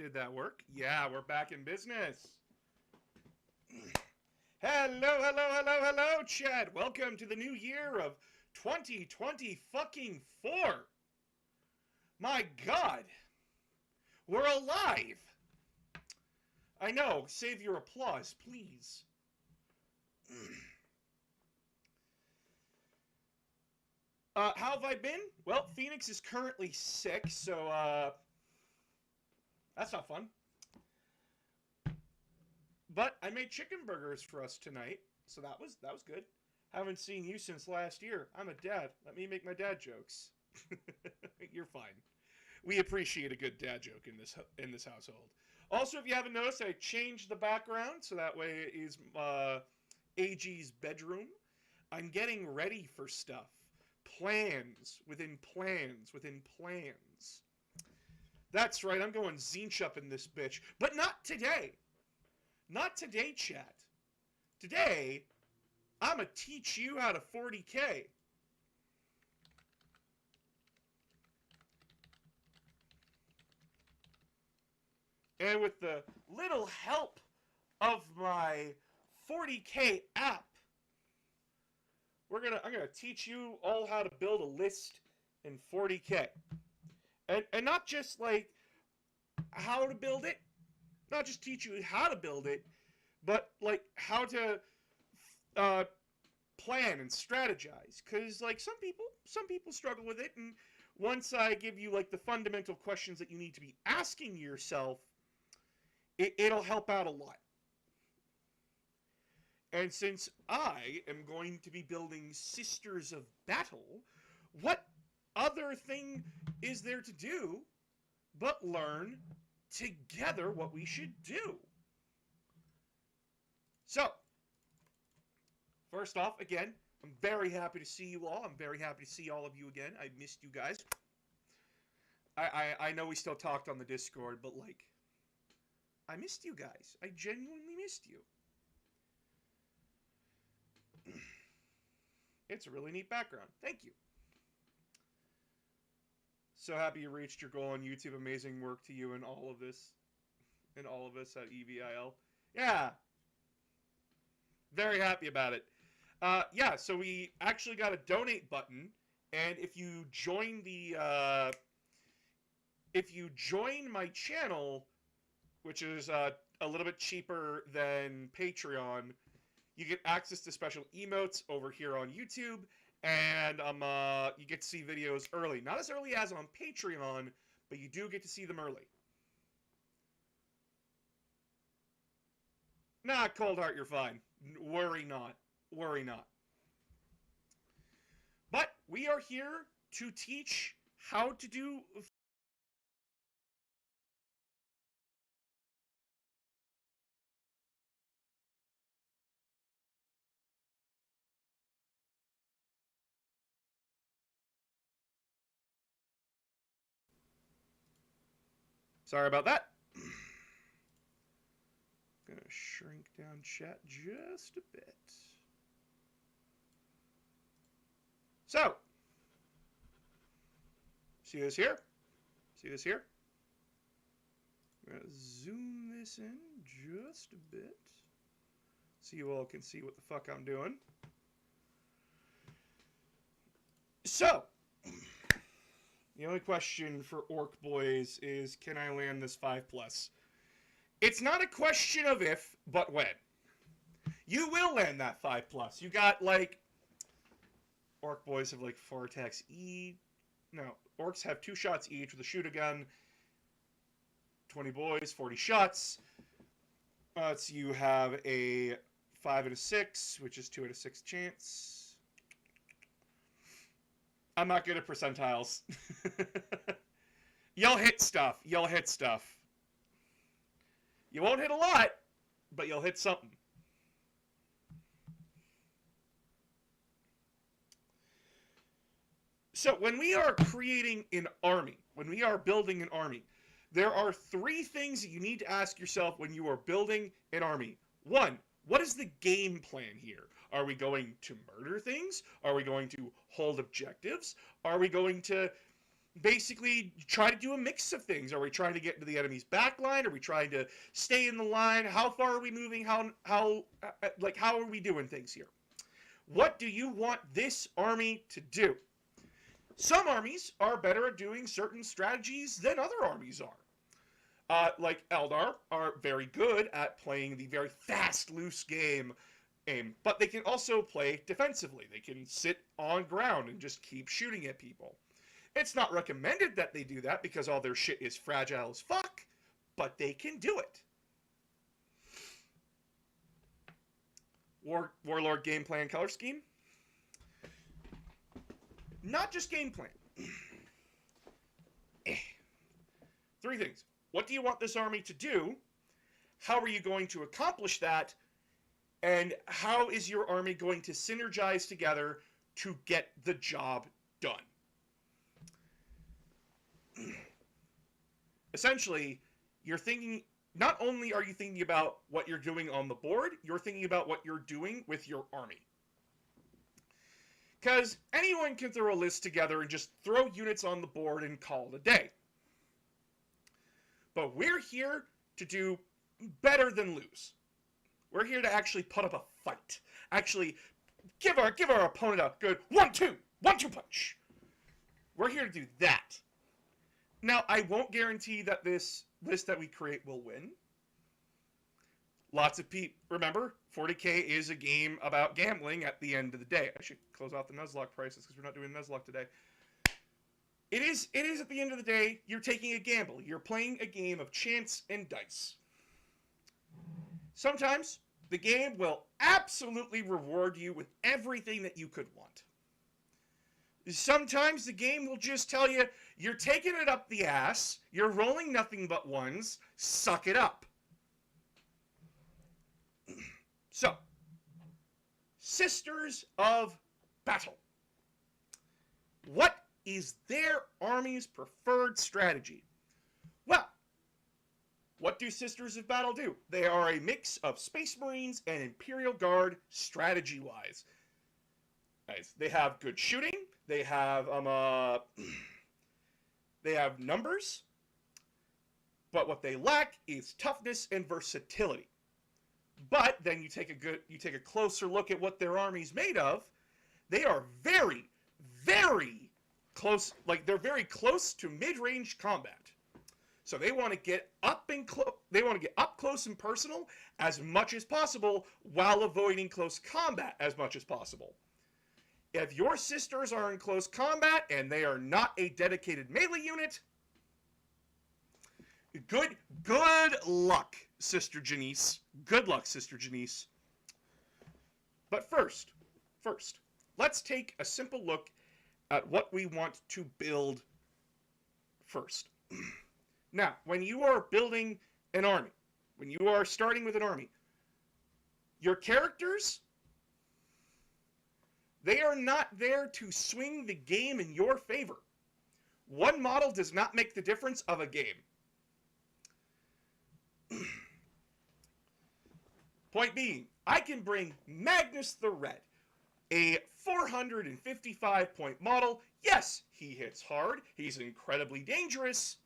Did that work? Yeah, we're back in business. Hello, Chad. Welcome to the new year of 2020 fucking 4. My God, we're alive. I know, save your applause, please. How have I been? Well, Phoenix is currently sick, so that's not fun. But I made chicken burgers for us tonight, so that was good. Haven't seen you since last year. I'm a dad. Let me make my dad jokes. You're fine. We appreciate a good dad joke in this household. Also, if you haven't noticed, I changed the background so that way it is AG's bedroom. I'm getting ready for stuff. Plans within plans within plans. That's right, I'm going Zinch up in this bitch. But not today. Not today, chat. Today, I'm going to teach you how to 40K. And with the little help of my 40K app, I'm gonna teach you all how to build a list in 40K. And not just like how to build it, not just teach you how to build it, but like how to plan and strategize. Because like some people struggle with it, and once I give you like the fundamental questions that you need to be asking yourself, it'll help out a lot. And since I am going to be building Sisters of Battle, what other thing is there to do but learn together what we should do? So, first off, again, I'm very happy to see you all. I'm very happy to see all of you again. I missed you guys. I know we still talked on the Discord, but like, I missed you guys. I genuinely missed you. It's a really neat background. Thank you. So happy you reached your goal on YouTube. Amazing work to you and all of this. And all of us at EVIL. Yeah. Very happy about it. Yeah, so we actually got a donate button. And if you join if you join my channel, which is a little bit cheaper than Patreon, you get access to special emotes over here on YouTube, and you get to see videos early. Not as early as on Patreon, but you do get to see them early. Nah, Cold Heart, you're fine. Worry not. Worry not. But we are here to teach how to do... Sorry about that. Gonna shrink down chat just a bit. So, see this here? See this here? I'm gonna zoom this in just a bit so you all can see what the fuck I'm doing. So, the only question for Orc Boys is, can I land this 5+? It's not a question of if, but when. You will land that 5+. You got, like... Orc Boys have, like, 4 attacks each. No, Orcs have 2 shots each with a shoot-a-gun. 20 boys, 40 shots. So you have a 5 and a 6, which is 2 out of 6 chance. I'm not good at percentiles. You'll hit stuff. You'll hit stuff. You won't hit a lot, but you'll hit something. So when we are creating an army, when we are building an army, there are 3 things that you need to ask yourself when you are building an army. 1, what is the game plan here? Are we going to murder things? Are we going to hold objectives? Are we going to basically try to do a mix of things. Are we trying to get into the enemy's back line? Are we trying to stay in the line? How far are we moving? How are we doing things here? What do you want this army to do? Some armies are better at doing certain strategies than other armies are. Like Eldar are very good at playing the very fast, loose game, but they can also play defensively. They can sit on ground and just keep shooting at people. It's not recommended that they do that because all their shit is fragile as fuck, but they can do it. Warlord game plan color scheme. Not just game plan. Three things. What do you want this army to do? How are you going to accomplish that? And how is your army going to synergize together to get the job done? Essentially, you're thinking, not only are you thinking about what you're doing on the board, you're thinking about what you're doing with your army. Because anyone can throw a list together and just throw units on the board and call it a day. But we're here to do better than lose. We're here to actually put up a fight. Actually, give our opponent a good 1-2 punch. We're here to do that. Now, I won't guarantee that this list that we create will win. Lots of people, remember, 40K is a game about gambling at the end of the day. I should close off the Nuzlocke prices because we're not doing Nuzlocke today. It is at the end of the day, you're taking a gamble. You're playing a game of chance and dice. Sometimes the game will absolutely reward you with everything that you could want. Sometimes the game will just tell you, you're taking it up the ass, you're rolling nothing but ones, suck it up. So, Sisters of Battle. What is their army's preferred strategy? Well, what do Sisters of Battle do? They are a mix of Space Marines and Imperial Guard strategy-wise. They have good shooting. They have numbers, but what they lack is toughness and versatility. But then you take a closer look at what their army's made of. They are very, very close. Like, they're very close to mid-range combat. So they want to get up close and personal as much as possible while avoiding close combat as much as possible. If your sisters are in close combat and they are not a dedicated melee unit, good luck, Sister Janice. Good luck, Sister Janice. But first, let's take a simple look at what we want to build first. Now, when you are building an army, when you are starting with an army, your characters, they are not there to swing the game in your favor. One model does not make the difference of a game. Point being, I can bring Magnus the Red, a 455-point model. Yes, he hits hard. He's incredibly dangerous.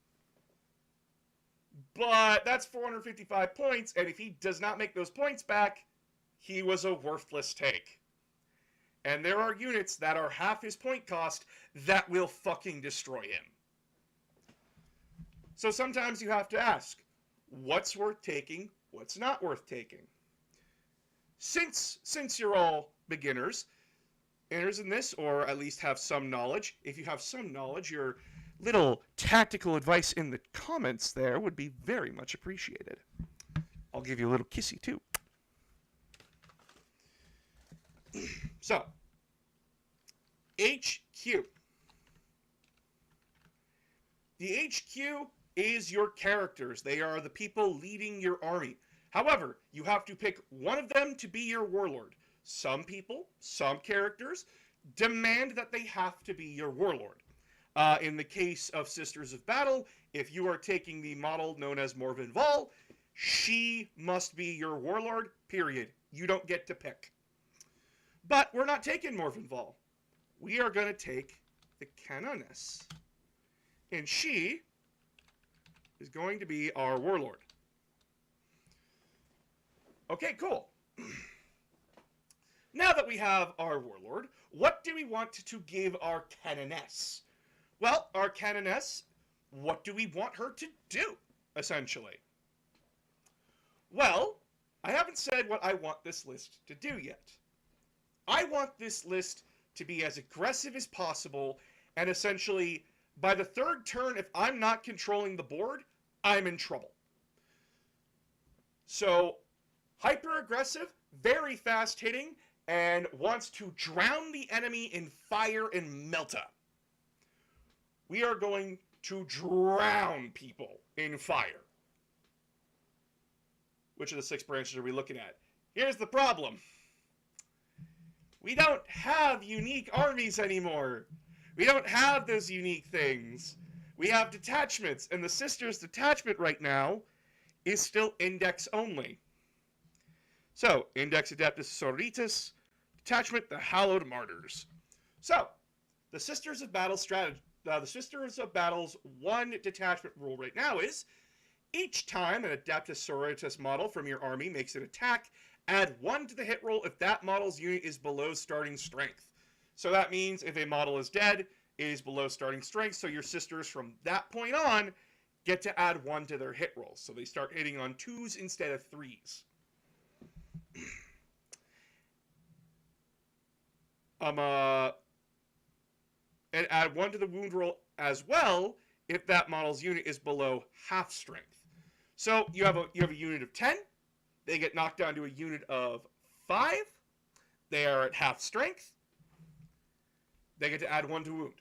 But that's 455 points, and if he does not make those points back, he was a worthless take. And there are units that are half his point cost that will fucking destroy him. So sometimes you have to ask, what's worth taking, what's not worth taking? Since you're all beginners in this, or at least have some knowledge, if you have some knowledge, your little tactical advice in the comments there would be very much appreciated. I'll give you a little kissy too. So, HQ. The HQ is your characters. They are the people leading your army. However, you have to pick one of them to be your warlord. Some people, some characters, demand that they have to be your warlord. In the case of Sisters of Battle, if you are taking the model known as Morvenn Vahl, she must be your warlord, period. You don't get to pick. But we're not taking Morvenn Vahl. We are going to take the Canoness. And she is going to be our warlord. Okay, cool. Now that we have our warlord, what do we want to give our canoness? Well, our canoness, what do we want her to do, essentially? Well, I haven't said what I want this list to do yet. I want this list to be as aggressive as possible, and essentially, by the third turn, if I'm not controlling the board, I'm in trouble. So, hyper-aggressive, very fast-hitting, and wants to drown the enemy in fire and melta. We are going to drown people in fire. Which of the 6 branches are we looking at? Here's the problem. We don't have unique armies anymore. We don't have those unique things. We have detachments, and the Sisters' detachment right now is still index only. So, Index Adeptus Sororitas, detachment, the Hallowed Martyrs. So, the Sisters of Battle strategy, the Sisters of Battle's one detachment rule right now is, each time an Adeptus Sororitas model from your army makes an attack, add 1 to the hit roll if that model's unit is below starting strength. So that means if a model is dead, it is below starting strength, so your Sisters from that point on get to add 1 to their hit rolls. So they start hitting on 2s instead of 3s. And add 1 to the wound roll as well if that model's unit is below half strength. So you have a unit of 10. They get knocked down to a unit of 5. They are at half strength. They get to add 1 to wound.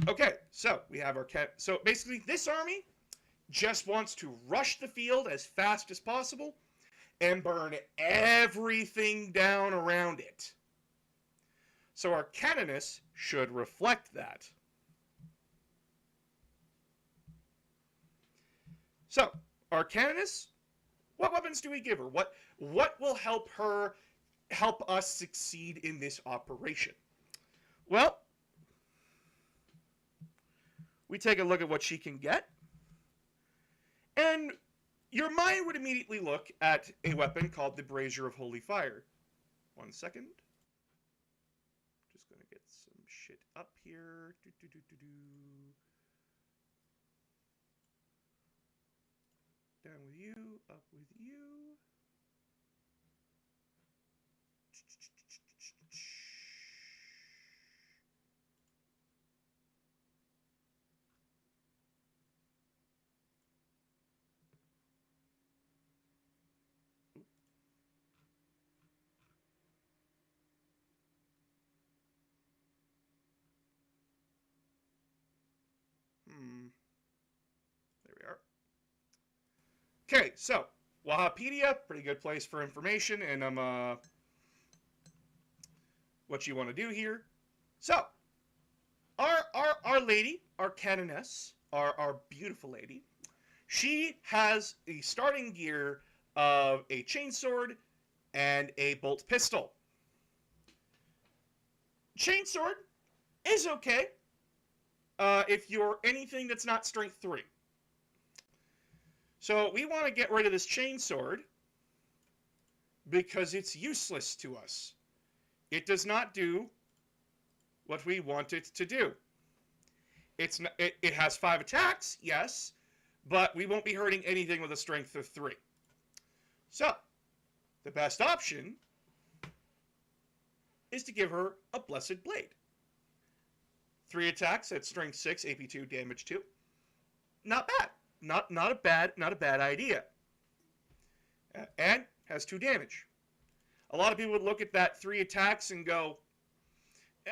Okay, so we have our so basically this army just wants to rush the field as fast as possible and burn everything down around it. So our canoness should reflect that. So, our canoness, what weapons do we give her? What will help us succeed in this operation? Well, we take a look at what she can get, and your mind would immediately look at a weapon called the Brazier of Holy Fire. 1 second. Just gonna get some shit up here. Down with you, up with you. There we are. Okay, so Wahapedia, pretty good place for information, and what you want to do here. So, our lady, our canoness, our beautiful lady, she has the starting gear of a chainsword and a bolt pistol. Chainsword is okay if you're anything that's not strength 3. So we want to get rid of this chainsword because it's useless to us. It does not do what we want it to do. It has 5 attacks, yes, but we won't be hurting anything with a strength of 3. So, the best option is to give her a Blessed Blade. 3 attacks at strength 6, AP 2, damage 2. Not bad. Not a bad idea. And has 2 damage. A lot of people would look at that 3 attacks and go,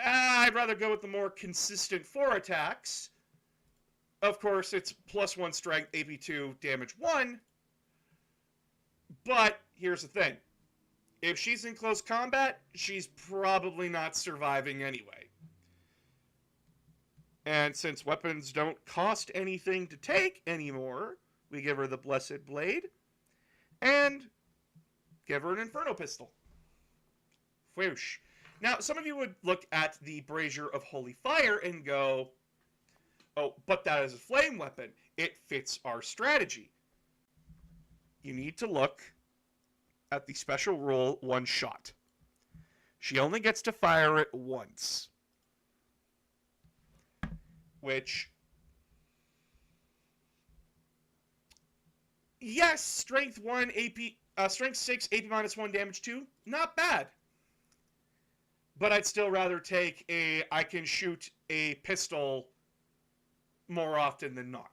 I'd rather go with the more consistent 4 attacks. Of course, it's +1 strength, AP 2, damage 1. But here's the thing. If she's in close combat, she's probably not surviving anyway. And since weapons don't cost anything to take anymore, we give her the Blessed Blade and give her an Inferno Pistol. Whoosh. Now, some of you would look at the Brazier of Holy Fire and go, oh, but that is a flame weapon. It fits our strategy. You need to look at the special rule one shot. She only gets to fire it once. Which, yes, strength 1, strength 6, AP minus 1, damage 2, not bad. But I'd still rather take I can shoot a pistol more often than not.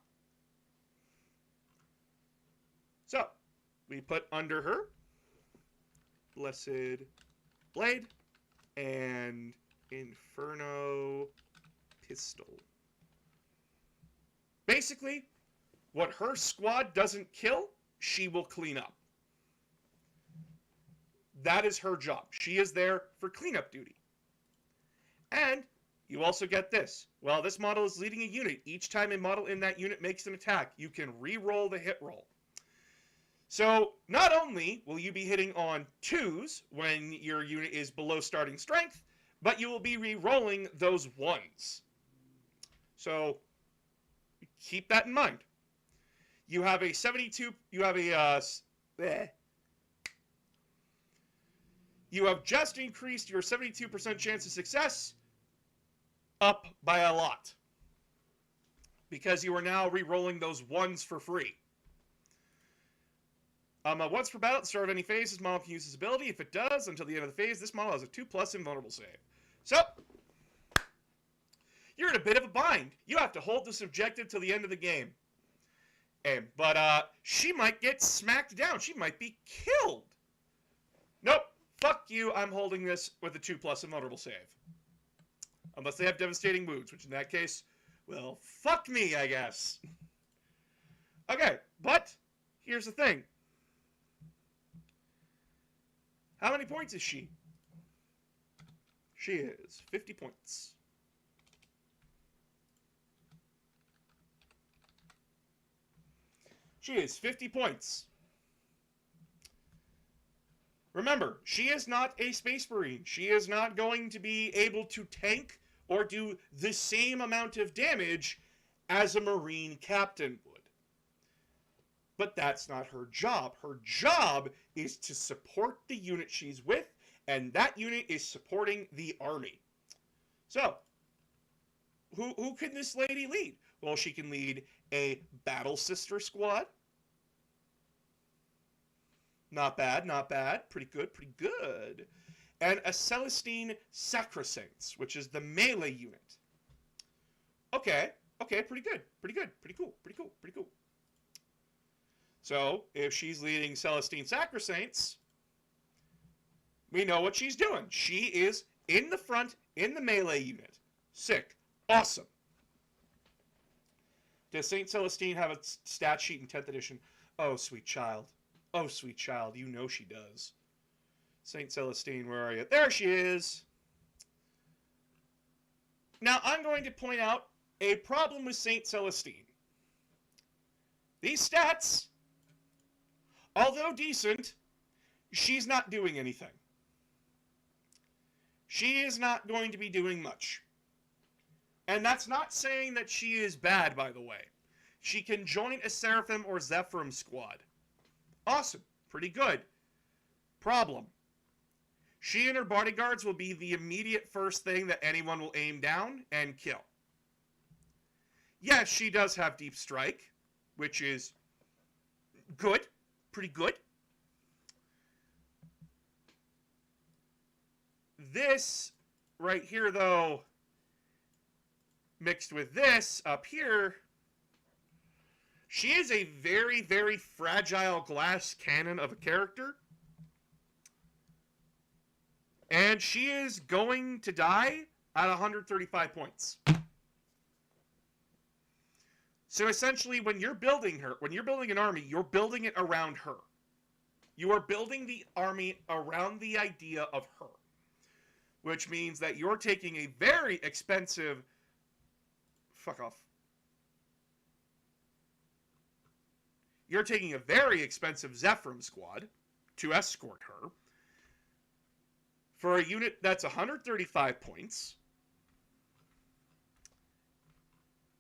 So, we put under her Blessed Blade and Inferno Pistol. Basically, what her squad doesn't kill, she will clean up. That is her job. She is there for cleanup duty. And you also get this. Well, this model is leading a unit. Each time a model in that unit makes an attack, you can re-roll the hit roll. So, not only will you be hitting on 2s when your unit is below starting strength, but you will be re-rolling those 1s. So, keep that in mind. You have a 72, you have just increased your 72% chance of success up by a lot. Because you are now re-rolling those 1s for free. Once per battle at the start of any phase, this model can use this ability. If it does, until the end of the phase, this model has a 2+ invulnerable save. So, you're in a bit of a bind. You have to hold this objective till the end of the game. But she might get smacked down. She might be killed. Nope. Fuck you. I'm holding this with a 2+ invulnerable save. Unless they have devastating wounds, which in that case, well, fuck me, I guess. Okay, but here's the thing. How many points is she? She is 50 points. She is 50 points. Remember, she is not a Space Marine. She is not going to be able to tank or do the same amount of damage as a Marine captain would. But that's not her job. Her job is to support the unit she's with, and that unit is supporting the army. So, who can this lady lead? Well, she can lead a Battle Sister squad. Not bad, not bad. Pretty good, pretty good. And a Celestine Sacrosaints, which is the melee unit. Okay, pretty good, pretty good, pretty cool, pretty cool, pretty cool. So, if she's leading Celestine Sacrosaints, we know what she's doing. She is in the front, in the melee unit. Sick. Awesome. Does St. Celestine have a stat sheet in 10th edition? Oh, sweet child. Oh, sweet child. You know she does. St. Celestine, where are you? There she is. Now, I'm going to point out a problem with St. Celestine. These stats, although decent, she's not doing anything. She is not going to be doing much. And that's not saying that she is bad, by the way. She can join a Seraphim or Zephyrim squad. Awesome. Pretty good. Problem. She and her bodyguards will be the immediate first thing that anyone will aim down and kill. Yes, she does have Deep Strike, which is good. Pretty good. This right here, though, mixed with this up here, she is a very, very fragile glass cannon of a character. And she is going to die at 135 points. So essentially, when you're building her, when you're building an army, you're building it around her. You are building the army around the idea of her. Which means that you're taking a very expensive Fuck off. You're taking a very expensive Zephyrim squad to escort her for a unit that's 135 points.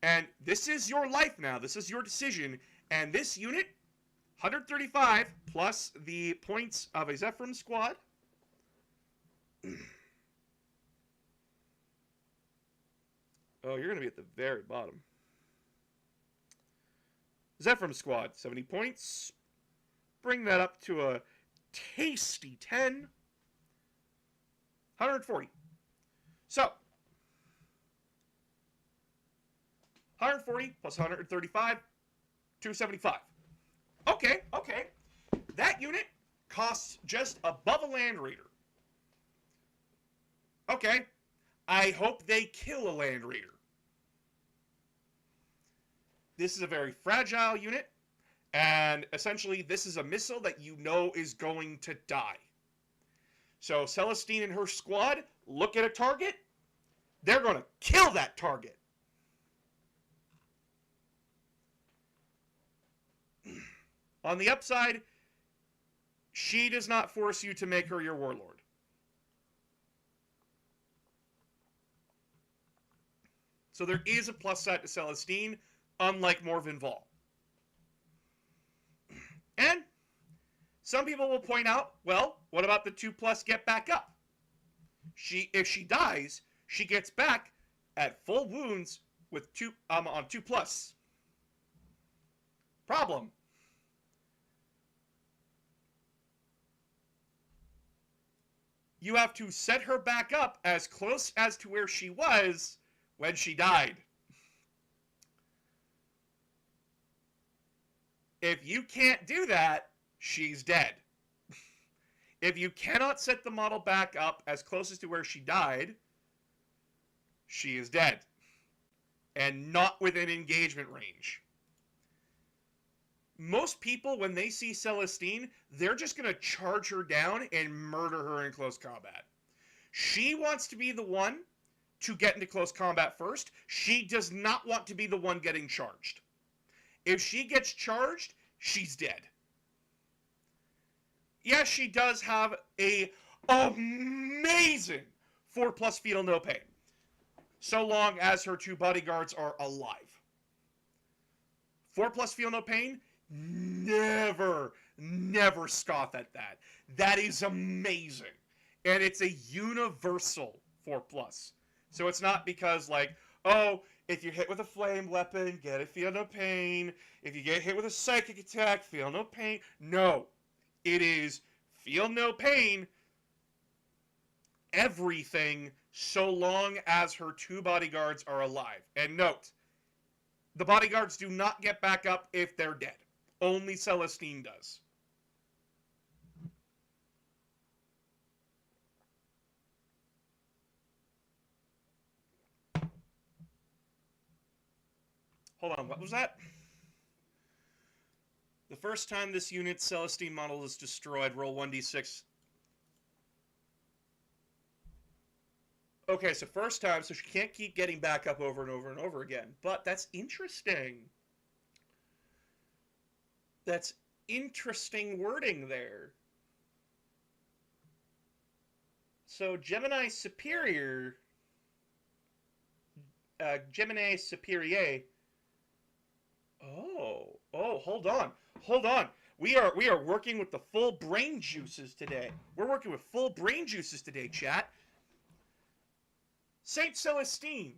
And this is your life now. This is your decision. And this unit, 135 plus the points of a Zephyrim squad. Oh, you're going to be at the very bottom. Zephyrim squad, 70 points. Bring that up to a tasty 10. 140. So, 140 plus 135, 275. Okay. That unit costs just above a Land Raider. Okay. I hope they kill a Land Raider. This is a very fragile unit, and essentially this is a missile that you know is going to die. So Celestine and her squad look at a target, they're going to kill that target. On the upside, she does not force you to make her your warlord. So there is a plus side to Celestine, unlike Morvenn Vahl. And some people will point out, well, what about the 2+ get back up? If she dies, she gets back at full wounds with on 2+. Problem. You have to set her back up as close as to where she was when she died. If you can't do that, she's dead. If you cannot set the model back up as close as to where she died, she is dead. And not within engagement range. Most people, when they see Celestine, they're just going to charge her down and murder her in close combat. She wants to be the one to get into close combat first. She does not want to be the one getting charged. If she gets charged, she's dead. Yes, she does have a amazing 4+ Feel No Pain, so long as her 2 bodyguards are alive. 4+ Feel No Pain, never scoff at that. That is amazing. And it's a universal 4+. So it's not because, like, oh, if you're hit with a flame weapon, get a Feel No Pain. If you get hit with a psychic attack, feel no pain. No. It is feel no pain, everything, so long as her 2 bodyguards are alive. And note, the bodyguards do not get back up if they're dead. Only Celestine does. Hold on, what was that? The first time this unit's Celestine model is destroyed, roll 1d6. Okay, so first time, so she can't keep getting back up over and over and over again. But that's interesting. That's interesting wording there. So Gemini Superior... Gemini Superior... Oh, hold on. We are working with the full brain juices today. We're working with full brain juices today, chat. Saint Celestine,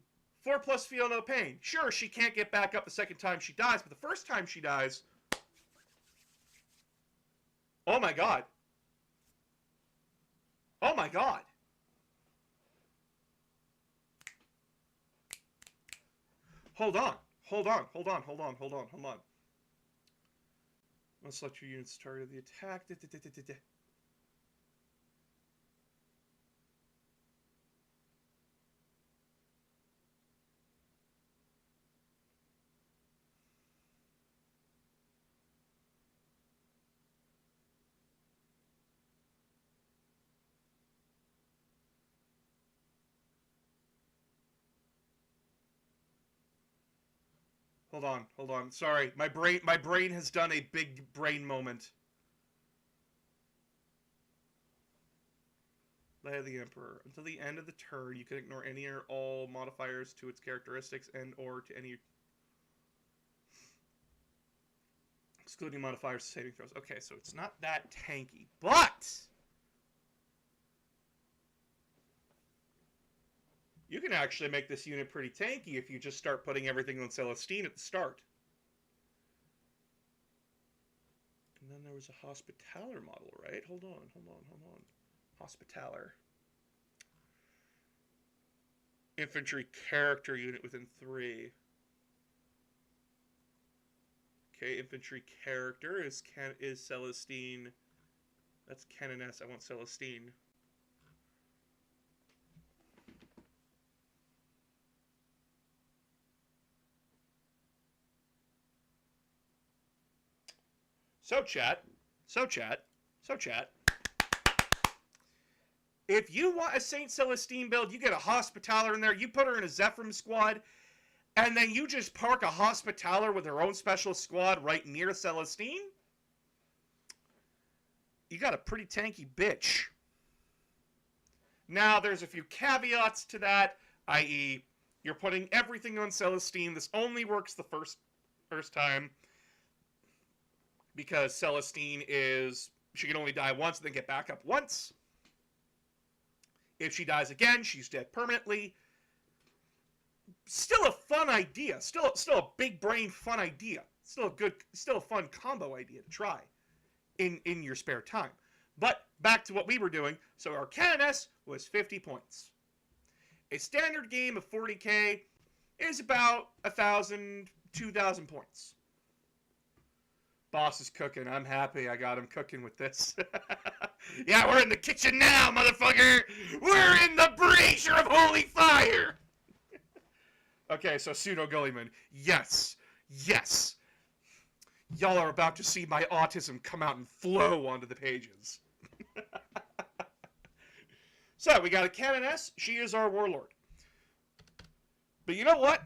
4+ Feel No Pain. Sure, she can't get back up the second time she dies, but the first time she dies... Oh my god. Oh my god. Hold on. Let's select your unit's target of the attack. Hold on, hold on. Sorry, my brain has done a big brain moment. Lair of the Emperor. Until the end of the turn, you can ignore any or all modifiers to its characteristics and or to any excluding modifiers to saving throws. Okay, so it's not that tanky, but you can actually make this unit pretty tanky if you just start putting everything on Celestine at the start. And then there was a Hospitaller model, right? Hold on. Hospitaller. Infantry character unit within 3. Okay, infantry character is Celestine. That's Canoness. I want Celestine. So chat. If you want a Saint Celestine build, you get a Hospitaller in there, you put her in a Zephyrim squad, and then you just park a Hospitaller with her own special squad right near Celestine, you got a pretty tanky bitch. Now, there's a few caveats to that, i.e., you're putting everything on Celestine. This only works the first time, because Celestine she can only die once and then get back up once. If she dies again, she's dead permanently. Still a fun idea. Still a big brain fun idea. Still a fun combo idea to try in your spare time. But back to what we were doing. So our Canoness was 50 points. A standard game of 40k is about 1,000, 2,000 points. Boss is cooking. I'm happy I got him cooking with this. Yeah, we're in the kitchen now, motherfucker! We're in the brazier of holy fire! Okay, so Pseudo Gullyman. Yes. Y'all are about to see my autism come out and flow onto the pages. So, we got a Canoness. She is our Warlord. But you know what?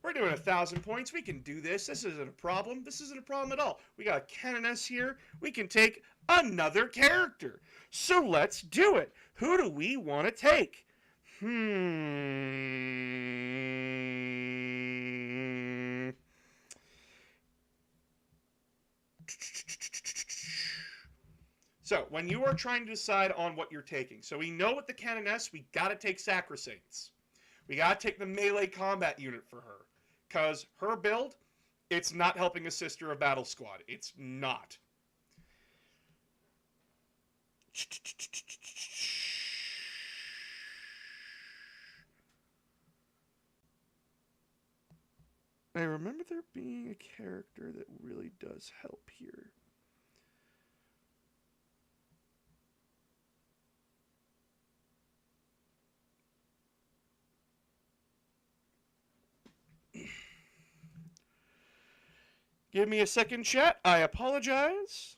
We're doing 1,000 points. We can do this. This isn't a problem. At all. We got a Canoness here. We can take another character. So let's do it. Who do we want to take? So, when you are trying to decide on what you're taking, so we know with the Canoness, we gotta take Sacrosaints. We gotta take the melee combat unit for her. Because her build, it's not helping a Sister of Battle squad. It's not. I remember there being a character that really does help here. Give me a second, chat. I apologize.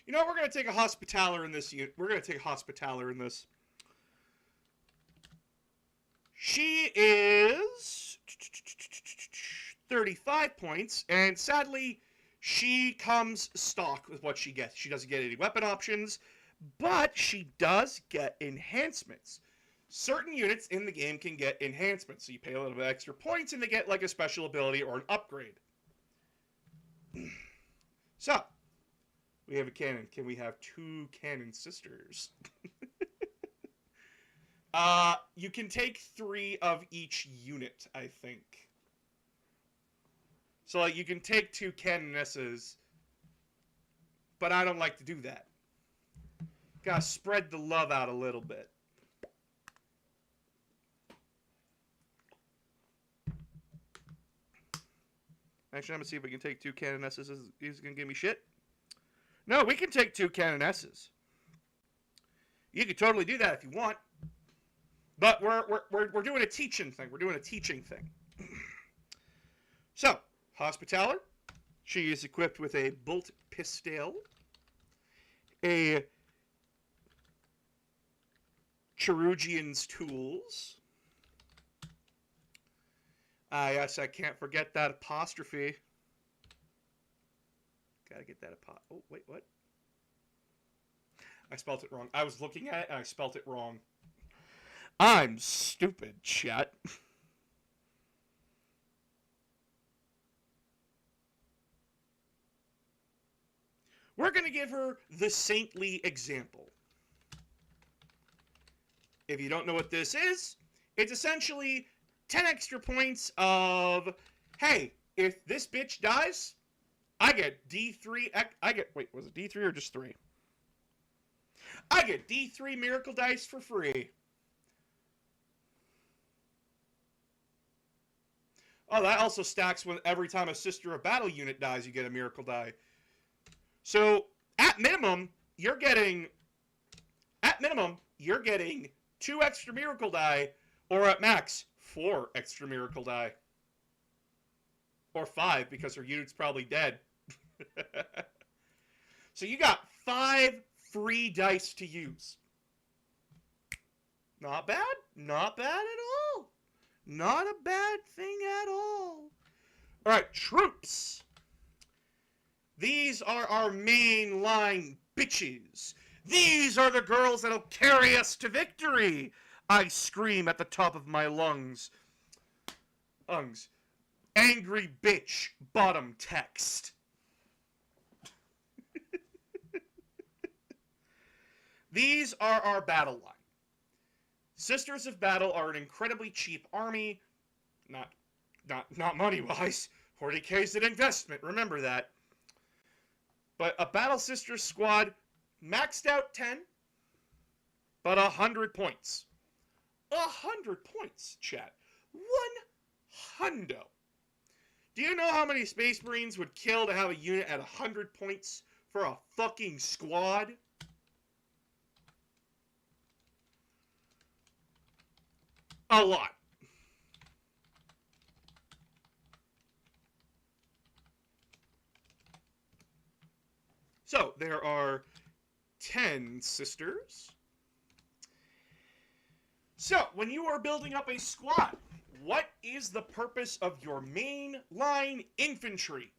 You know, we're going to take a Hospitaller in this unit. We're going to take a Hospitaller in this. She is 35 points, and sadly, she comes stock with what she gets. She doesn't get any weapon options, but she does get enhancements. Certain units in the game can get enhancements, so you pay a little bit extra points, and they get like a special ability or an upgrade. So, we have a cannon. Can we have 2 cannon sisters? You can take 3 of each unit, I think. So, like, you can take 2 canonesses, but I don't like to do that. Gotta spread the love out a little bit. Actually, I'm gonna see if we can take 2 canonesses. He's gonna give me shit. No, we can take 2 canonesses. You can totally do that if you want. But we're doing a teaching thing. We're doing a teaching thing. So, Hospitaller, she is equipped with a bolt pistol, a Chirurgian's tools. Ah, yes, I can't forget that apostrophe. Gotta get that Oh, wait, what? I spelt it wrong. I was looking at it and I spelt it wrong. I'm stupid, chat. We're going to give her the saintly example. If you don't know what this is, it's essentially 10 extra points of, hey, if this bitch dies, I get D3, wait, was it D3 or just 3? I get D3 miracle dice for free. Oh, that also stacks with every time a Sister of Battle unit dies, you get a miracle die. So, at minimum, you're getting 2 extra miracle die, or at max, 4 extra miracle die. Or 5, because her unit's probably dead. So you got 5 free dice to use. Not bad. Not bad at all. Not a bad thing at all. Alright, troops. These are our main line bitches. These are the girls that'll carry us to victory. I scream at the top of my lungs. Angry bitch, bottom text. These are our battle line. Sisters of Battle are an incredibly cheap army. Not money-wise. 40k is an investment, remember that. But a Battle Sisters squad, maxed out 10, but 100 points. 100 points, chat. 100. Do you know how many Space Marines would kill to have a unit at 100 points for a fucking squad? A lot. So, there are 10 sisters. So, when you are building up a squad, what is the purpose of your main line infantry?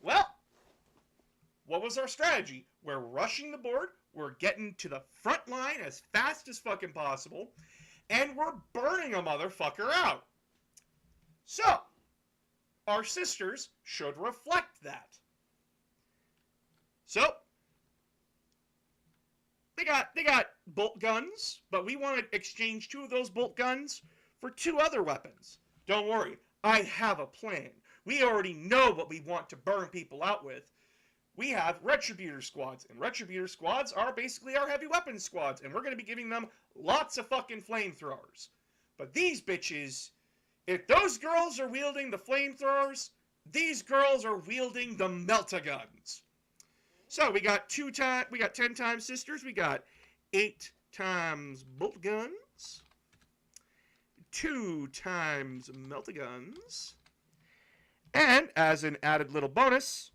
Well, what was our strategy? We're rushing the board, we're getting to the front line as fast as fucking possible, and we're burning a motherfucker out. So, our sisters should reflect that. So, they got bolt guns, but we want to exchange 2 of those bolt guns for 2 other weapons. Don't worry, I have a plan. We already know what we want to burn people out with. We have Retributor squads, and Retributor squads are basically our heavy weapons squads, and we're going to be giving them lots of fucking flamethrowers. But these bitches, if those girls are wielding the flamethrowers, these girls are wielding the melta-guns. So we got 10 times sisters, we got 8 times bolt guns, 2 times melta-guns, and as an added little bonus,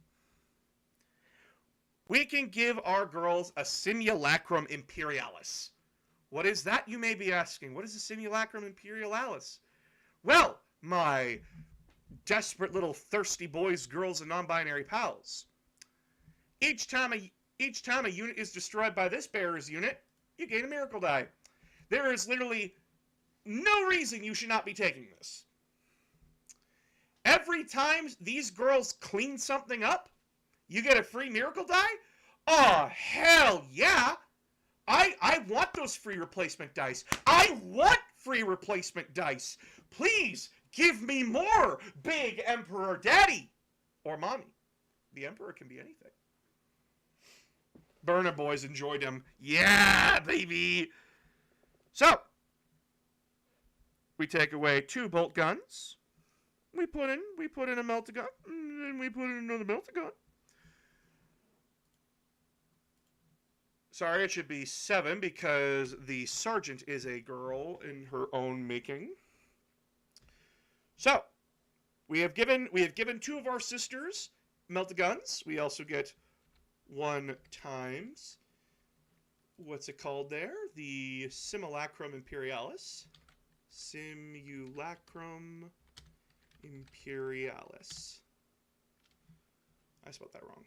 we can give our girls a Simulacrum Imperialis. What is that, you may be asking? What is a Simulacrum Imperialis? Well, my desperate little thirsty boys, girls, and non-binary pals, each time a unit is destroyed by this bearer's unit, you gain a miracle die. There is literally no reason you should not be taking this. Every time these girls clean something up, you get a free miracle die? Oh, hell yeah! I want those free replacement dice. I want free replacement dice. Please, give me more, Big Emperor Daddy. Or Mommy. The Emperor can be anything. Burner boys enjoyed them. Yeah, baby! So, we take away 2 bolt guns. We put in a melta-gun, and we put in another melta-gun. Sorry, it should be 7 because the sergeant is a girl in her own making. So, we have given 2 of our sisters melt-a-guns. We also get 1 times, what's it called there? The Simulacrum Imperialis. Simulacrum Imperialis. I spelled that wrong.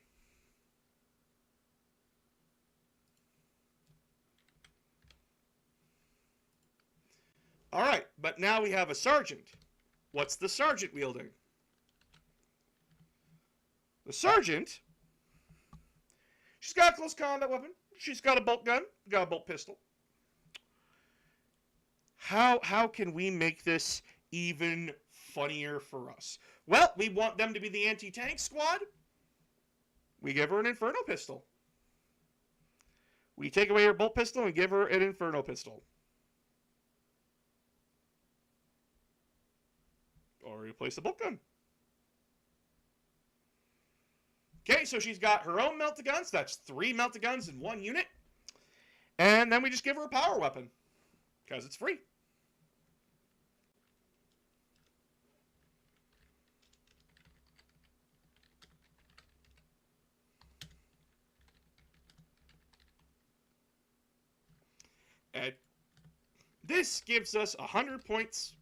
All right, but now we have a sergeant. What's the sergeant wielding? The sergeant, she's got a close combat weapon. She's got a bolt gun, got a bolt pistol. How can we make this even funnier for us? Well, we want them to be the anti-tank squad. We give her an Inferno pistol. We take away her bolt pistol and give her an Inferno pistol. Or replace the bolt gun. Okay, so she's got her own melt-a-guns. That's 3 melt-a-guns in 1 unit. And then we just give her a power weapon. Because it's free. And this gives us 100 points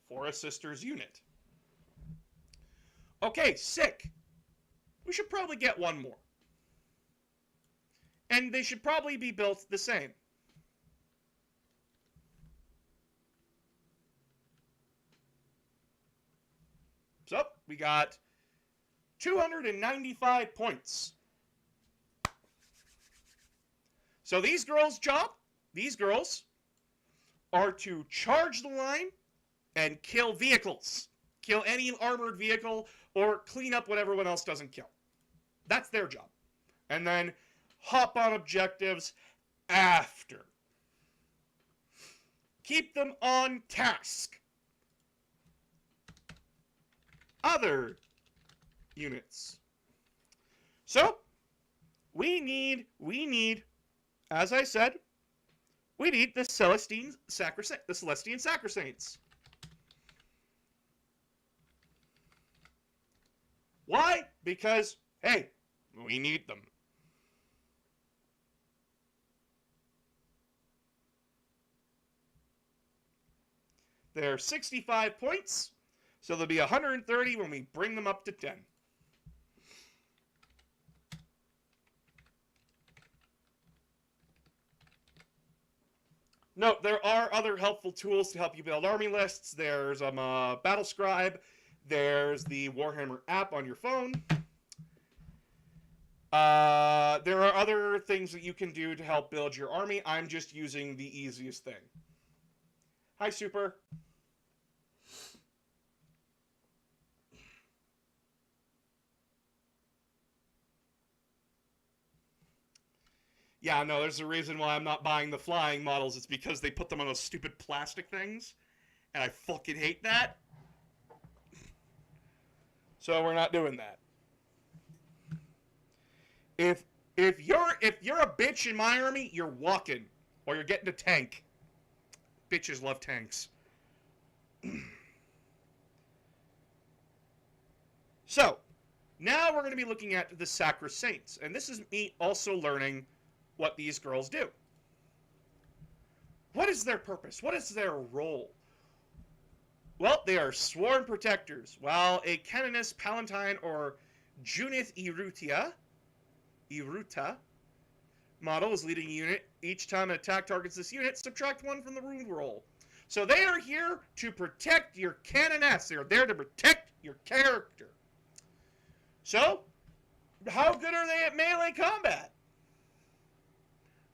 for a sister's unit. Okay, sick. We should probably get 1 more. And they should probably be built the same. So, we got 295 points. So these girls' job, these girls, are to charge the line and kill vehicles. Kill any armored vehicle or clean up what everyone else doesn't kill. That's their job. And then hop on objectives after. Keep them on task. Other units. So, we need, as I said, we need the Celestine Sacrosaints. Why? Because, hey, we need them. They're 65 points, so there'll be 130 when we bring them up to 10. Note, there are other helpful tools to help you build army lists. There's Battle Scribe. There's the Warhammer app on your phone. There are other things that you can do to help build your army. I'm just using the easiest thing. Hi, Super. Yeah, no, there's a reason why I'm not buying the flying models. It's because they put them on those stupid plastic things. And I fucking hate that. So we're not doing that. If you're a bitch in my army, you're walking. Or you're getting a tank. Bitches love tanks. So, now we're going to be looking at the Sacrosaints. And this is me also learning what these girls do. What is their purpose? What is their role? Well, they are sworn protectors. While a Canoness, Palatine, or Junith Iruta model is leading a unit, each time an attack targets this unit, subtract 1 from the wound roll. So they are here to protect your Canoness. They are there to protect your character. So, how good are they at melee combat?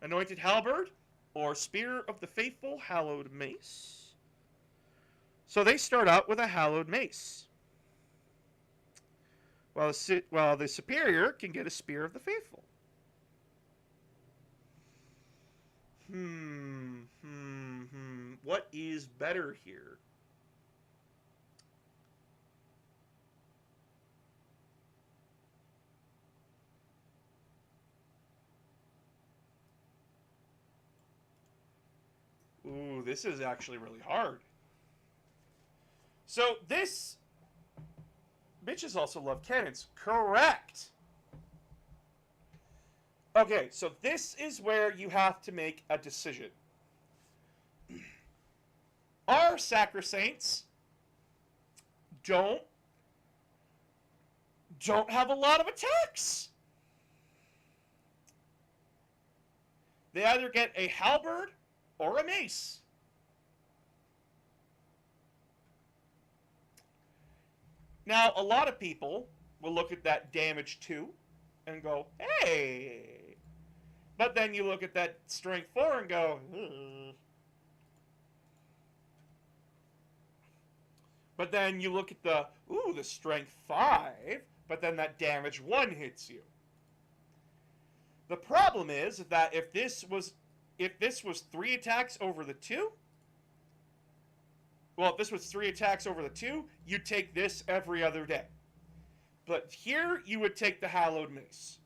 Anointed Halberd, or Spear of the Faithful, Hallowed Mace. So they start out with a Hallowed Mace. While the Superior can get a Spear of the Faithful. What is better here? Ooh, this is actually really hard. So this... Bitches also love cannons. Correct! Okay, so this is where you have to make a decision. Our Sacrosaints don't have a lot of attacks. They either get a halberd or a mace. Now, a lot of people will look at that damage 2 and go, hey. But then you look at that strength 4 and go, But then you look at the strength 5, but then that damage 1 hits you. The problem is that if this was 3 attacks over the 2, well, if this was 3 attacks over the 2, you'd take this every other day. But here, you would take the Hallowed Mace.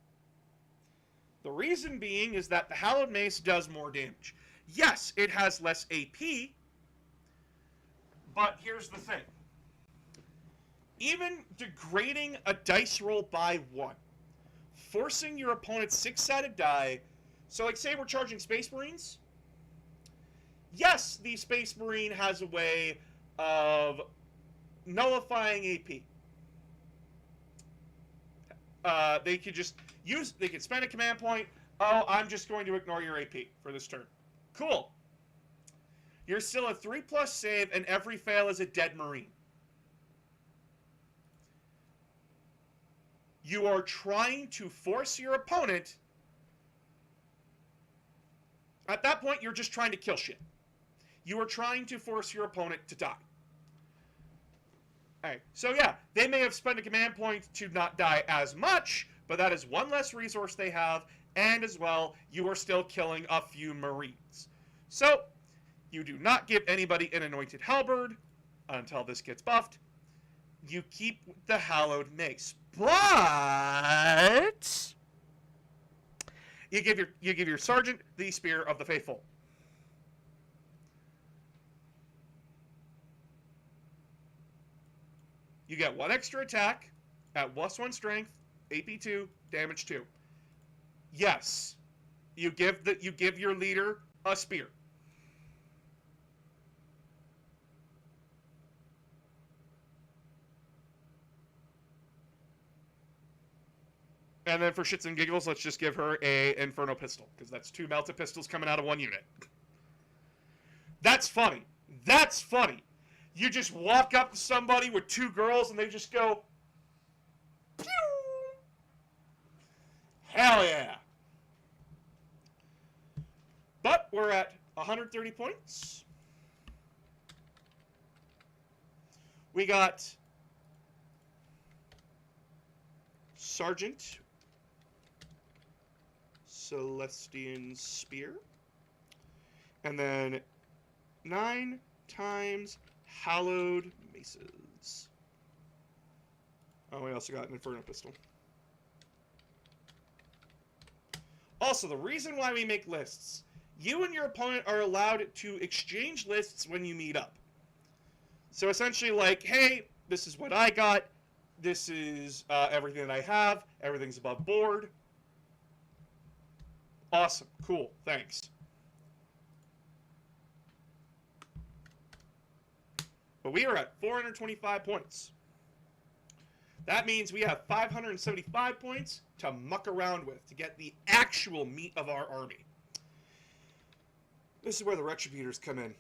The reason being is that the Hallowed Mace does more damage. Yes, it has less AP, but here's the thing. Even degrading a dice roll by 1, forcing your opponent's 6-sided die, so like say we're charging Space Marines, yes, the Space Marine has a way of nullifying AP. They could spend a command point, oh, I'm just going to ignore your AP for this turn. Cool. You're still a 3+ save, and every fail is a dead Marine. You are trying to force your opponent. At that point, you're just trying to kill shit. You are trying to force your opponent to die. Alright, so yeah, they may have spent a command point to not die as much, but that is one less resource they have, and as well, you are still killing a few Marines. So, you do not give anybody an Anointed Halberd until this gets buffed. You keep the Hallowed Mace. But you give your sergeant the Spear of the Faithful. You get 1 extra attack at +1 strength, AP 2, damage 2. Yes, you give your leader a spear. And then for shits and giggles, let's just give her a Inferno Pistol, because that's 2 melted pistols coming out of 1 unit. That's funny. That's funny. You just walk up to somebody with 2 girls and they just go, pew! Hell yeah. But we're at 130 points. We got Sergeant Celestian Spear. And then 9 times Hallowed Maces. Oh, we also got an Inferno Pistol. Also, the reason why we make lists, you and your opponent are allowed to exchange lists when you meet up. So essentially like, hey, this is what I got, this is everything that I have, everything's above board. Awesome, cool, thanks. But we are at 425 points. That means we have 575 points to muck around with to get the actual meat of our army. This is where the Retributors come in.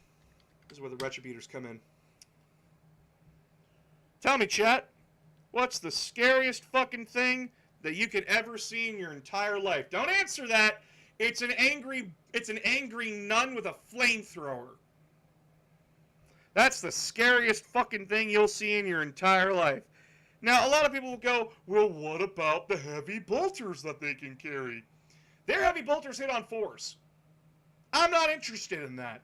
This is where the Retributors come in. Tell me, chat, what's the scariest fucking thing that you could ever see in your entire life? Don't answer that. It's an angry nun with a flamethrower. That's the scariest fucking thing you'll see in your entire life. Now, a lot of people will go, well, what about the heavy bolters that they can carry? Their heavy bolters hit on 4s. I'm not interested in that.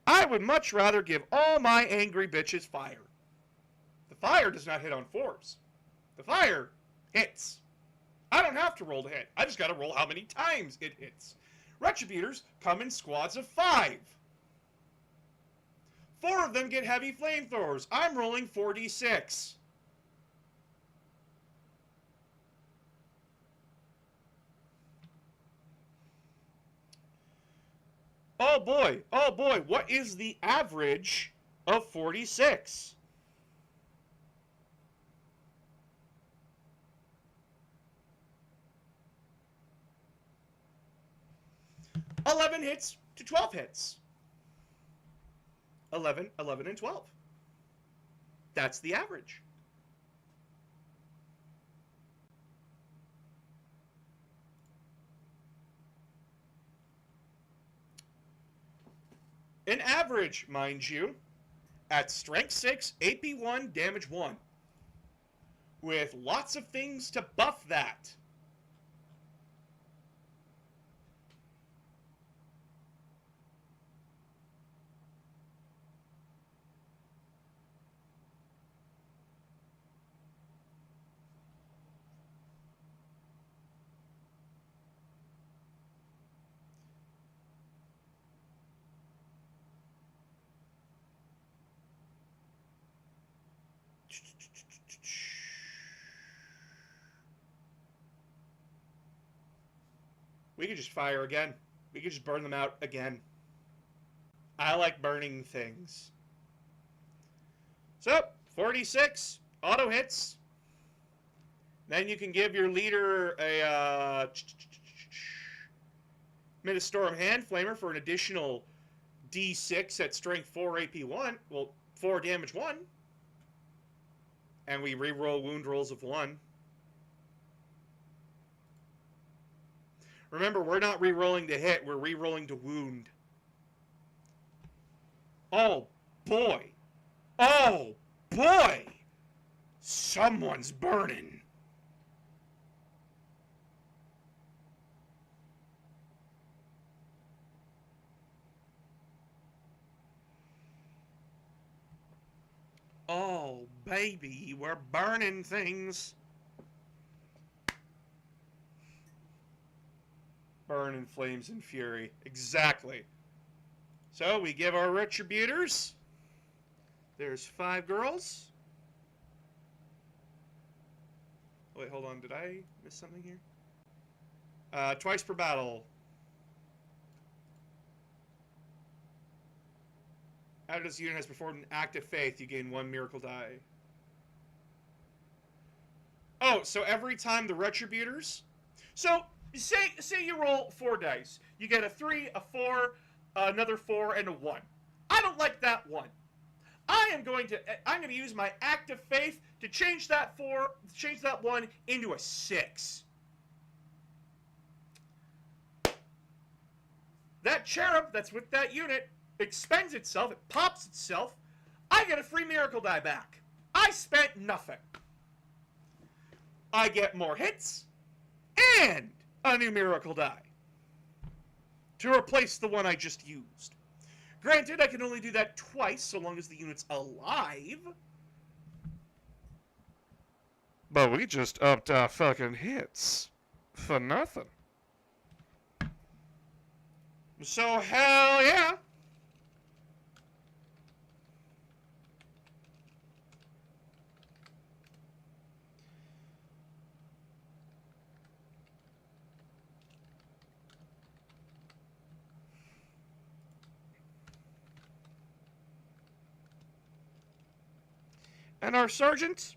I would much rather give all my angry bitches fire. The fire does not hit on 4s. The fire hits. I don't have to roll to hit. I just got to roll how many times it hits. Retributors come in squads of 5. 4 of them get heavy flamethrowers. I'm rolling 4d6. Oh boy, what is the average of 46? $11 hits to 12 hits. 11, 11, and 12. That's the average. An average, mind you, at strength 6, AP 1, damage 1. With lots of things to buff that. We could just fire again. We could just burn them out again. I like burning things. So, 46 auto hits. Then you can give your leader a Ministorm Hand Flamer for an additional D6 at strength 4 AP 1. Well, 4 damage 1. And we reroll wound rolls of 1. Remember, we're not rerolling to hit, we're rerolling to wound. Oh, boy. Oh, boy. Someone's burning. Oh, baby, we're burning things. Burn in flames and fury. Exactly. So we give our retributors. There's 5 girls. Wait, hold on. Did I miss something here? Twice per battle. After this unit has performed an act of faith, you gain 1 miracle die. Oh, so every time the retributors... So, say you roll 4 dice. You get a 3, a 4, another 4, and a 1. I don't like that 1. I'm going to use my act of faith to change that 1 into a 6. That cherub that's with that unit expends itself, it pops itself. I get a free miracle die back. I spent nothing. I get more hits and a new miracle die to replace the one I just used. Granted, I can only do that twice so long as the unit's alive. But we just upped our fucking hits for nothing. So hell yeah. And our sergeant?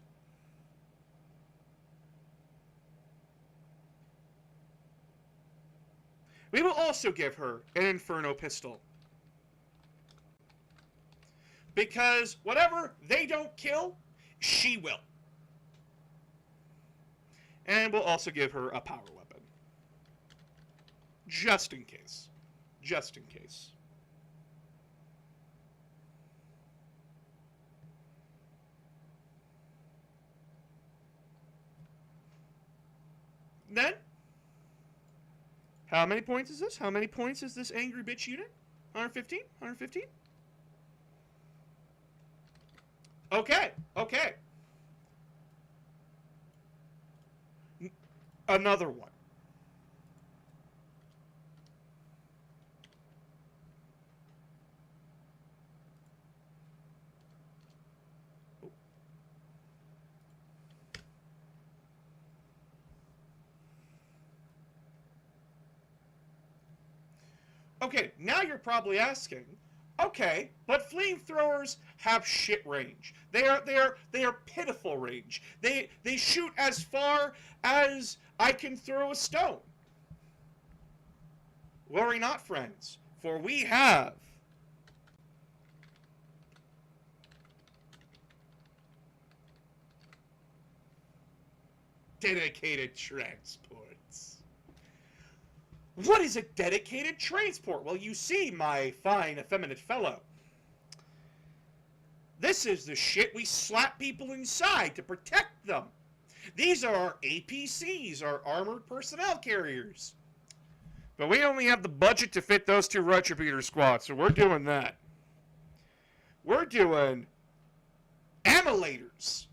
We will also give her an Inferno pistol. Because whatever they don't kill, she will. And we'll also give her a power weapon. Just in case. Just in case. Then, how many points is this? How many points is this angry bitch unit? 115? 115? Okay, okay. Another one. Okay, now you're probably asking, okay, but flamethrowers have shit range. They are pitiful range. They shoot as far as I can throw a stone. Worry not, friends, for we have dedicated transports. What is a dedicated transport? Well, you see, my fine, effeminate fellow. This is the shit we slap people inside to protect them. These are our APCs, our armored personnel carriers. But we only have the budget to fit those 2 Retributor squads, so we're doing that. We're doing Amylators.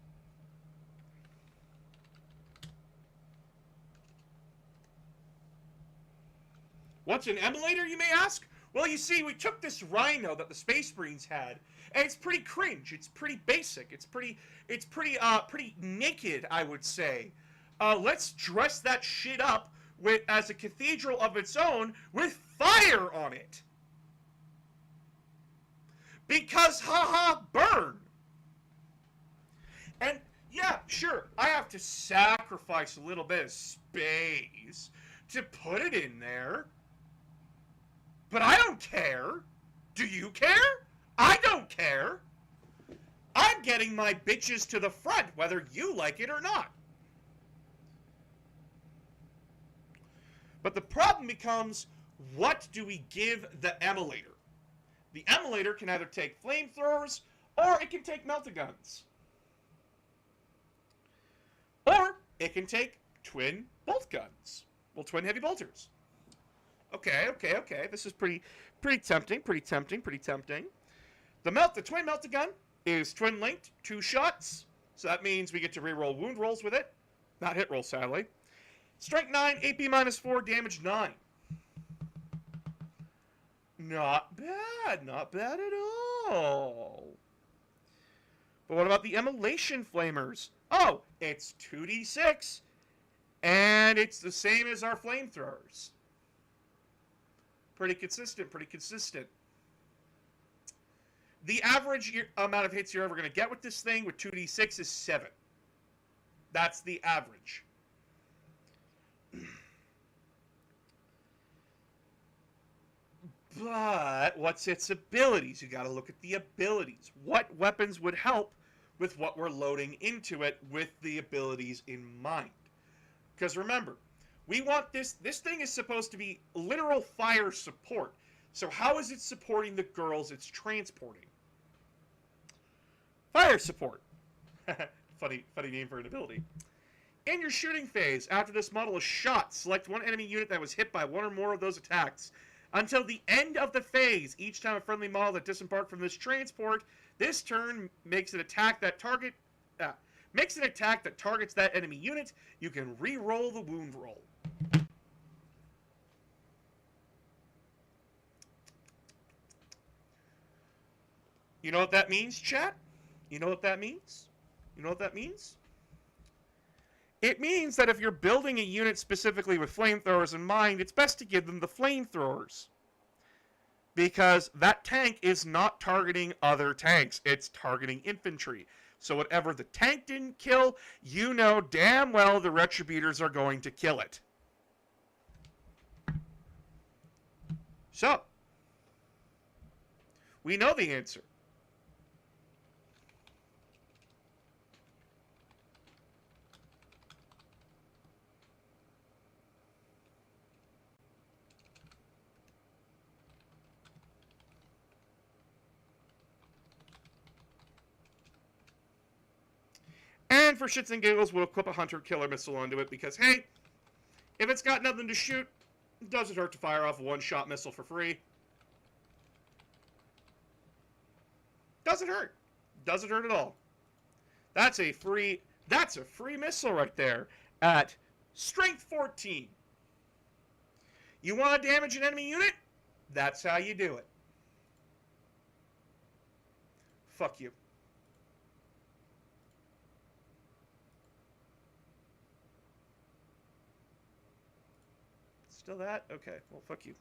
What's an emulator, you may ask? Well, you see, we took this Rhino that the Space Marines had, and it's pretty cringe. It's pretty basic. It's pretty naked, I would say. Let's dress that shit up with as a cathedral of its own with fire on it. Because, haha, burn. And yeah, sure, I have to sacrifice a little bit of space to put it in there. But I don't care. Do you care? I don't care. I'm getting my bitches to the front, whether you like it or not. But the problem becomes, what do we give the emulator? The emulator can either take flamethrowers, or it can take melt-a-guns. Or it can take twin bolt guns. Well, twin heavy bolters. Okay. This is pretty tempting. The twin melt-a-gun is twin linked, 2 shots. So that means we get to reroll wound rolls with it. Not hit rolls, sadly. Strength 9, AP -4, damage 9. Not bad at all. But what about the Immolation Flamers? Oh, it's 2d6, and it's the same as our flamethrowers. Pretty consistent. The average amount of hits you're ever going to get with this thing with 2d6 is 7. That's the average. But what's its abilities? You got to look at the abilities. What weapons would help with what we're loading into it with the abilities in mind? Because remember, we want this thing is supposed to be literal fire support. So how is it supporting the girls it's transporting? Fire support. funny name for an ability. In your shooting phase, after this model is shot, select one enemy unit that was hit by one or more of those attacks. Until the end of the phase, each time a friendly model that disembarked from this transport, this turn makes an attack that targets that enemy unit, you can re-roll the wound roll. You know what that means, chat? You know what that means? It means that if you're building a unit specifically with flamethrowers in mind, it's best to give them the flamethrowers. Because that tank is not targeting other tanks. It's targeting infantry. So whatever the tank didn't kill, you know damn well the Retributors are going to kill it. So, we know the answer. And for shits and giggles, we'll equip a hunter-killer missile onto it because, hey, if it's got nothing to shoot, it doesn't hurt to fire off a one-shot missile for free. Doesn't hurt. Doesn't hurt at all. That's a free missile right there at strength 14. You want to damage an enemy unit? That's how you do it. Fuck you. Still that? Okay, well, fuck you.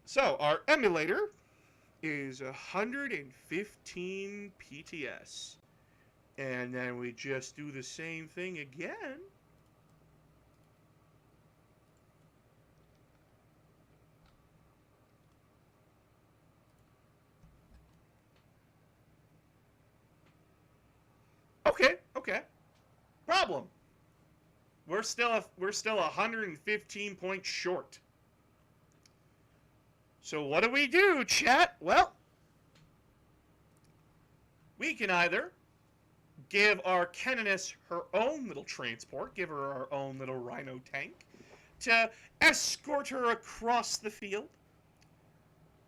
So our emulator is 115 PTS. And then we just do the same thing again. Okay. Problem. We're still 115 points short. So what do, chat? Well, we can either give our Canoness her own little transport, give her our own little Rhino tank, to escort her across the field.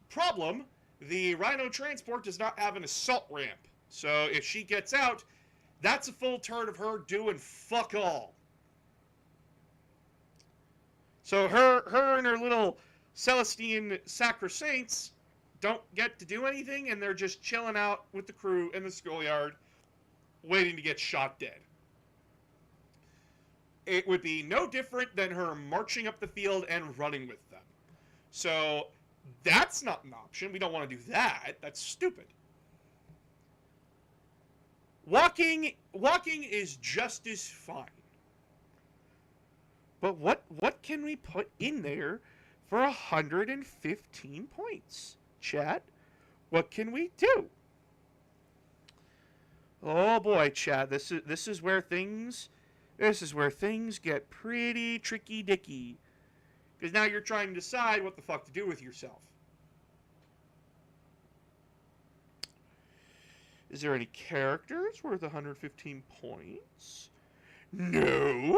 Problem, the Rhino transport does not have an assault ramp. So if she gets out, that's a full turn of her doing fuck all. So her and her little Celestine Sacrosaints don't get to do anything, and they're just chilling out with the crew in the schoolyard, waiting to get shot dead. It would be no different than her marching up the field and running with them. So that's not an option. We don't want to do that. That's stupid. Walking is just as fine. But what can we put in there for 115 points? Chat, what can we do? Oh boy, chat, this is where things get pretty tricky dicky. Because now you're trying to decide what the fuck to do with yourself. Is there any characters worth 115 points? No.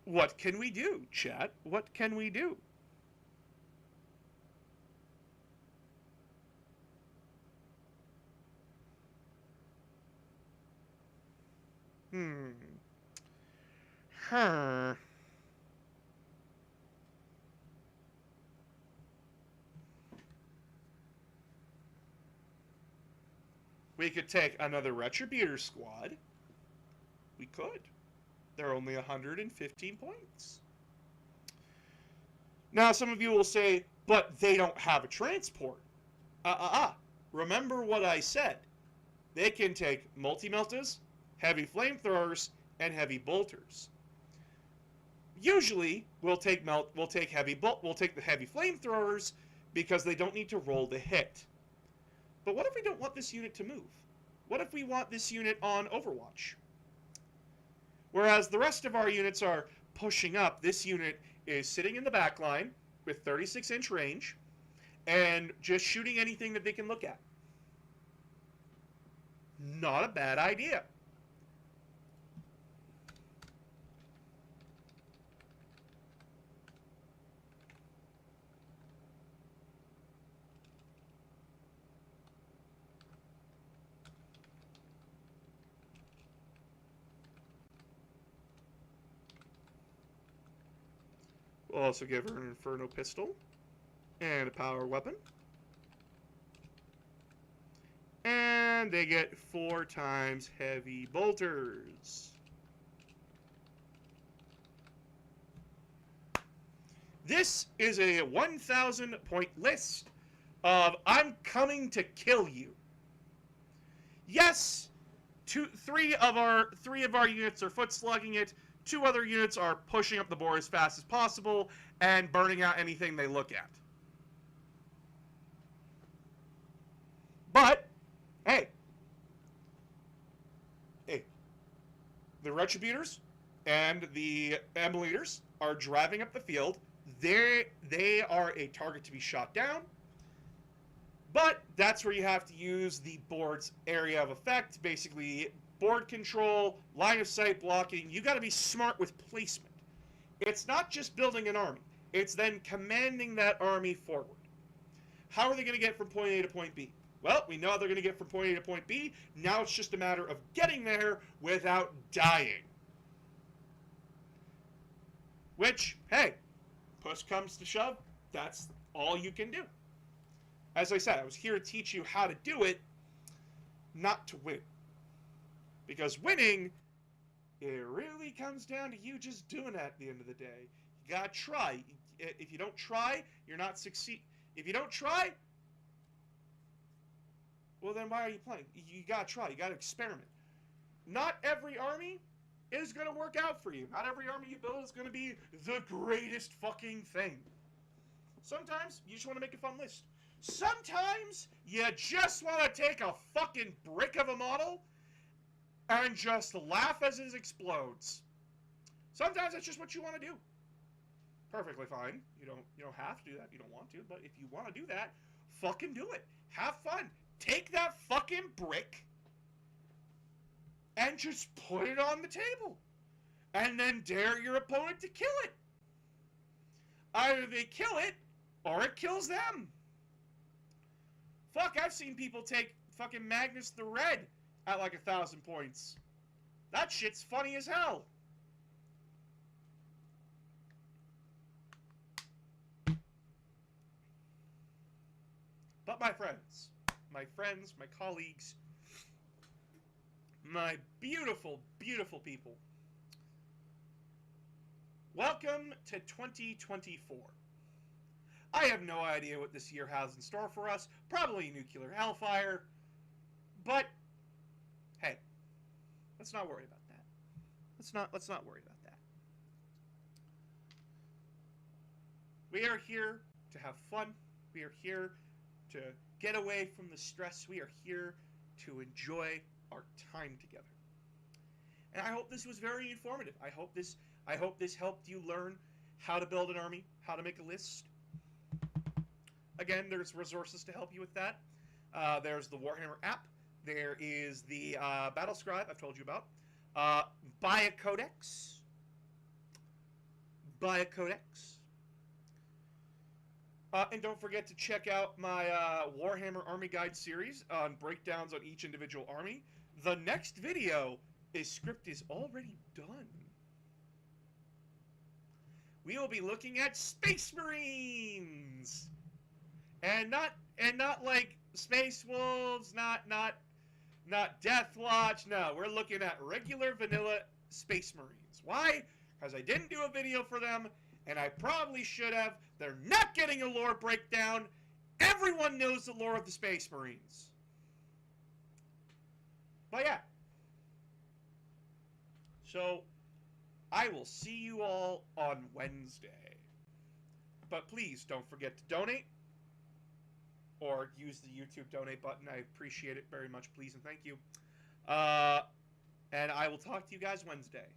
What can we do, chat? What can we do? Huh. We could take another Retributor squad. We could. They're only 115 points. Now, some of you will say, but they don't have a transport. Remember what I said. They can take multi-meltas, heavy flamethrowers, and heavy bolters. Usually, we'll take the heavy flamethrowers because they don't need to roll the hit. But what if we don't want this unit to move? What if we want this unit on Overwatch? Whereas the rest of our units are pushing up, this unit is sitting in the back line with 36-inch range and just shooting anything that they can look at. Not a bad idea. We'll also give her an Inferno pistol and a power weapon. And they get 4 times heavy bolters. This is a 1,000 point list of I'm coming to kill you. Yes, 3 of our units are foot slugging it. 2 other units are pushing up the board as fast as possible and burning out anything they look at. But, hey, the Retributors and the Emulators are driving up the field. They are a target to be shot down. But that's where you have to use the board's area of effect, basically board control, line of sight blocking. You got to be smart with placement. It's not just building an army. It's then commanding that army forward. How are they going to get from point A to point B? Well, we know they're going to get from point A to point B. Now it's just a matter of getting there without dying. Which, hey, push comes to shove, that's all you can do. As I said, I was here to teach you how to do it. not to win. Because winning, it really comes down to you just doing it at the end of the day. You gotta try. If you don't try, you're not succeed. If you don't try, well then why are you playing? You gotta try. You gotta experiment. Not every army is gonna work out for you. Not every army you build is gonna be the greatest fucking thing. Sometimes you just want to make a fun list. Sometimes you just want to take a fucking brick of a model and just laugh as it explodes. Sometimes that's just what you want to do. Perfectly fine. You don't have to do that. You don't want to, but if you want to do that, fucking do it. Have fun. Take that fucking brick and just put it on the table. And then dare your opponent to kill it. Either they kill it, or it kills them. Fuck, I've seen people take fucking Magnus the Red at like 1,000 points. That shit's funny as hell. But my friends, my colleagues, my beautiful, beautiful people, welcome to 2024. I have no idea what this year has in store for us. Probably nuclear hellfire. But hey, let's not worry about that. Let's not worry about that. We are here to have fun. We are here to get away from the stress. We are here to enjoy our time together. And I hope this was very informative. I hope this helped you learn how to build an army, how to make a list. Again, there's resources to help you with that. There's the Warhammer app. There is the Battle Scribe I've told you about. Buy a codex. And don't forget to check out my Warhammer Army Guide series on breakdowns on each individual army. The next video, script is already done. We will be looking at Space Marines. And not like Space Wolves, not Death Watch. No, we're looking at regular vanilla Space Marines. Why? Because I didn't do a video for them, and I probably should have. They're not getting a lore breakdown. Everyone knows the lore of the Space Marines. But yeah. So, I will see you all on Wednesday. But please don't forget to donate. Or use the YouTube donate button. I appreciate it very much. Please and thank you. And I will talk to you guys Wednesday.